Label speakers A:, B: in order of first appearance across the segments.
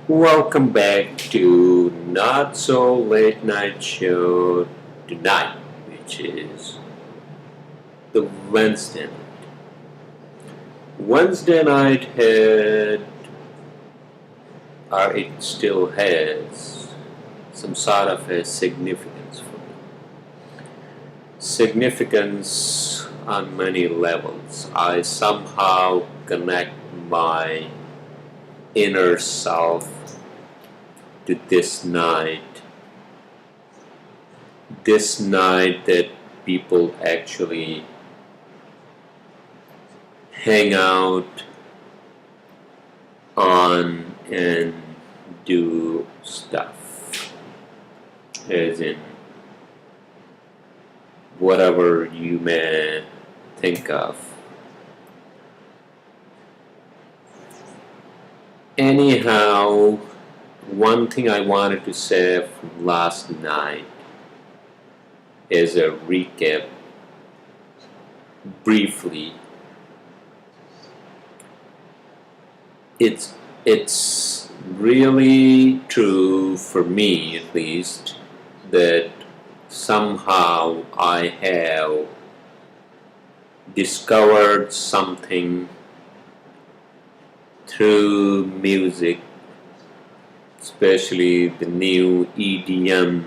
A: Welcome back to Not So Late Night Show tonight, which is the Wednesday night. Wednesday night had, or it still has, some sort of a significance for me. Significance on many levels. I somehow connect my inner self to this night that people actually hang out on and do stuff, as in whatever you may think of. Anyhow, one thing I wanted to say from last night is a recap briefly. It's really true for me, at least, that somehow I have discovered something through music, especially the new EDM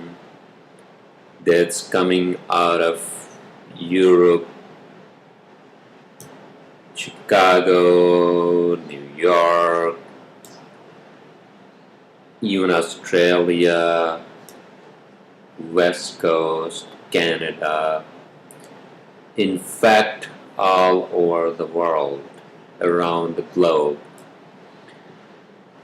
A: that's coming out of Europe, Chicago, New York, even Australia, West Coast, Canada, in fact, all over the world, around the globe.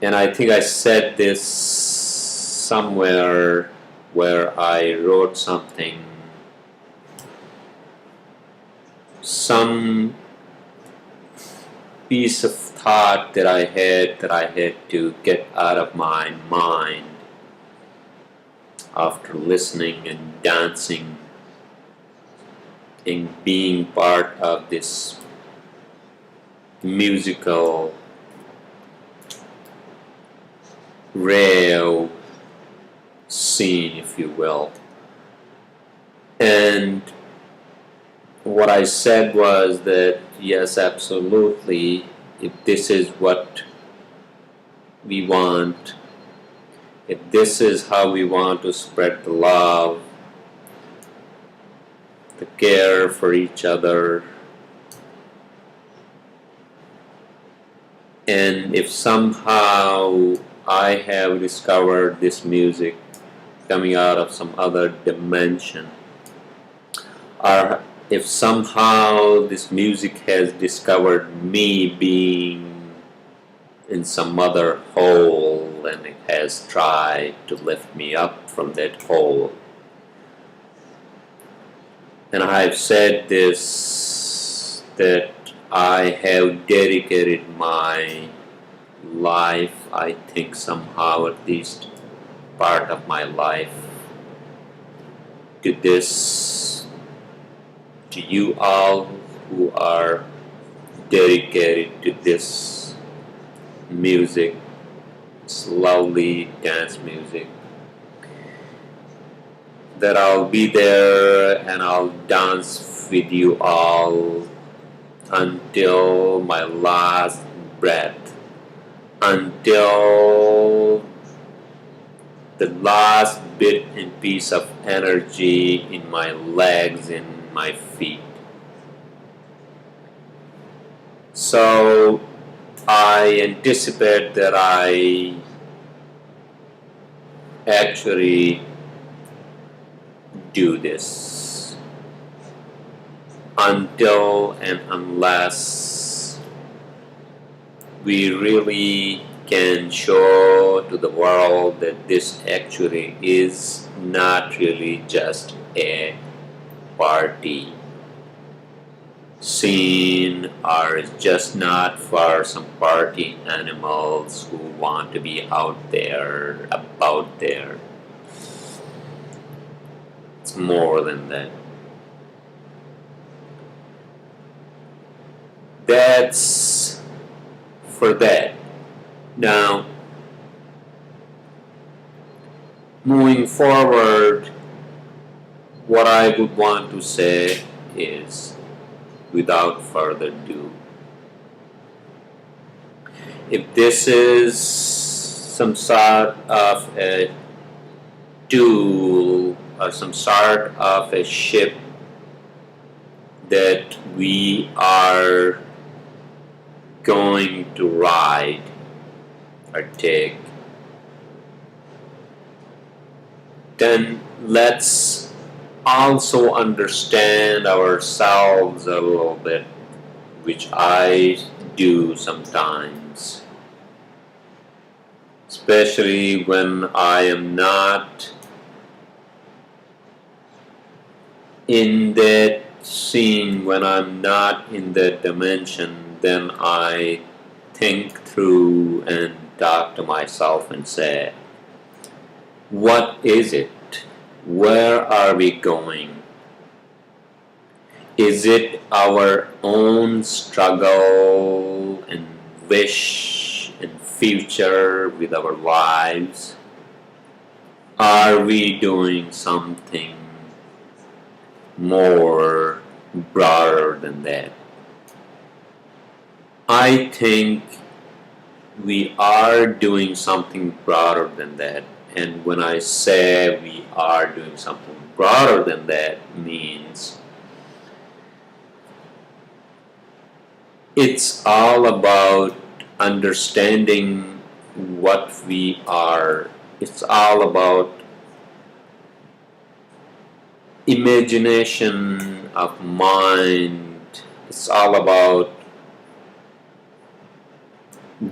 A: And I think I said this somewhere where I wrote some piece of thought that I had to get out of my mind after listening and dancing and being part of this musical rave scene, if you will. And what I said was that yes, absolutely, if this is what we want, if this is how we want to spread the love, the care for each other, and if somehow I have discovered this music coming out of some other dimension, or if somehow this music has discovered me being in some other hole and it has tried to lift me up from that hole. And I've said this, that I have dedicated my life, I think somehow at least part of my life, to this, to you all who are dedicated to this music, this lovely dance music, that I'll be there and I'll dance with you all until my last breath, until the last bit and piece of energy in my legs and my feet. So I anticipate that I actually do this until and unless we really can show to the world that this actually is not really just a party scene, or it's just not for some party animals who want to be out there, about there. It's more than that. That's for that. Now, moving forward, what I would want to say is, without further ado, if this is some sort of a tool or some sort of a ship that we are going to ride or take, then let's also understand ourselves a little bit, which I do sometimes, especially when I am not in that scene, when I'm not in that dimension. Then I think through and talk to myself and say, what is it? Where are we going? Is it our own struggle and wish and future with our lives? Are we doing something more broader than that? I think we are doing something broader than that. And when I say we are doing something broader than that, means it's all about understanding what we are. It's all about imagination of mind. It's all about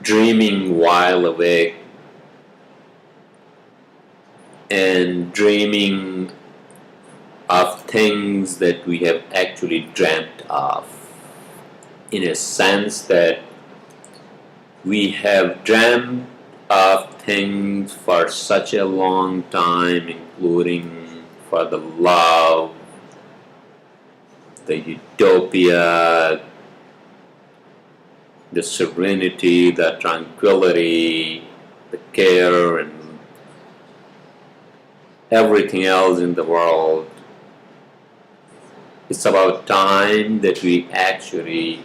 A: dreaming while awake and dreaming of things that we have actually dreamt of, in a sense that we have dreamt of things for such a long time, including for the love, the utopia, the serenity, the tranquility, the care, and everything else in the world. It's about time that we actually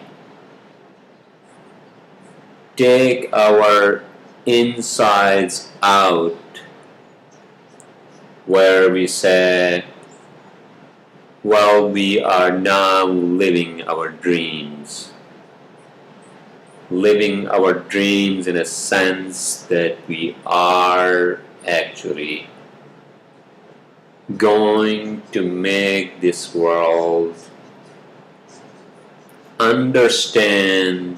A: take our insides out, where we say, well, we are now living our dreams. Living our dreams in a sense that we are actually going to make this world understand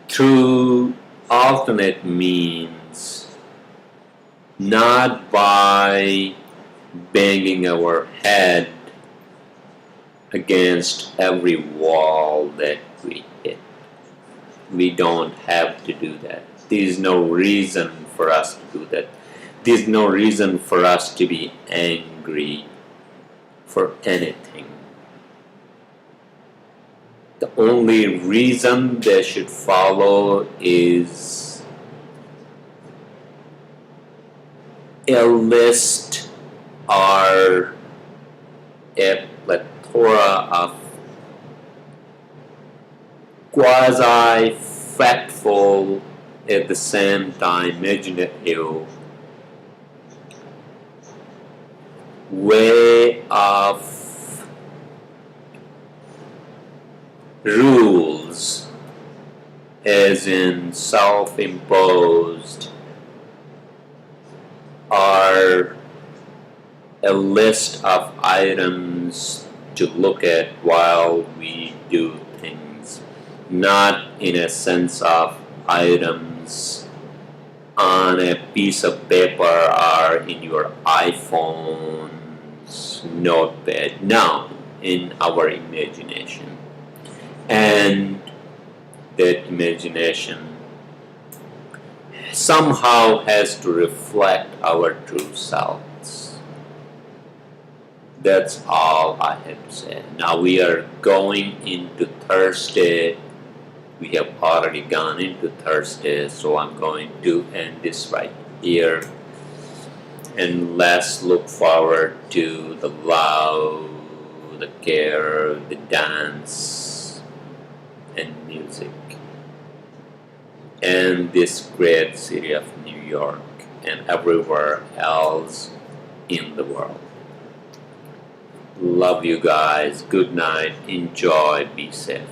A: through alternate means, not by banging our head against every wall that we hit. We don't have to do that. There is no reason for us to do that. There is no reason for us to be angry for anything. The only reason they should follow is a list or a plethora of quasi-factful, at the same time imaginative way of rules, as in self-imposed, are a list of items to look at while we do things, not in a sense of items on a piece of paper or in your iPhone's notepad. No, in our imagination. And that imagination somehow has to reflect our true selves. That's all I have to say. Now we are going into Thursday, We have already gone into Thursday, so I'm going to end this right here. And let's look forward to the love, the care, the dance, and music. And this great city of New York and everywhere else in the world. Love you guys. Good night. Enjoy. Be safe.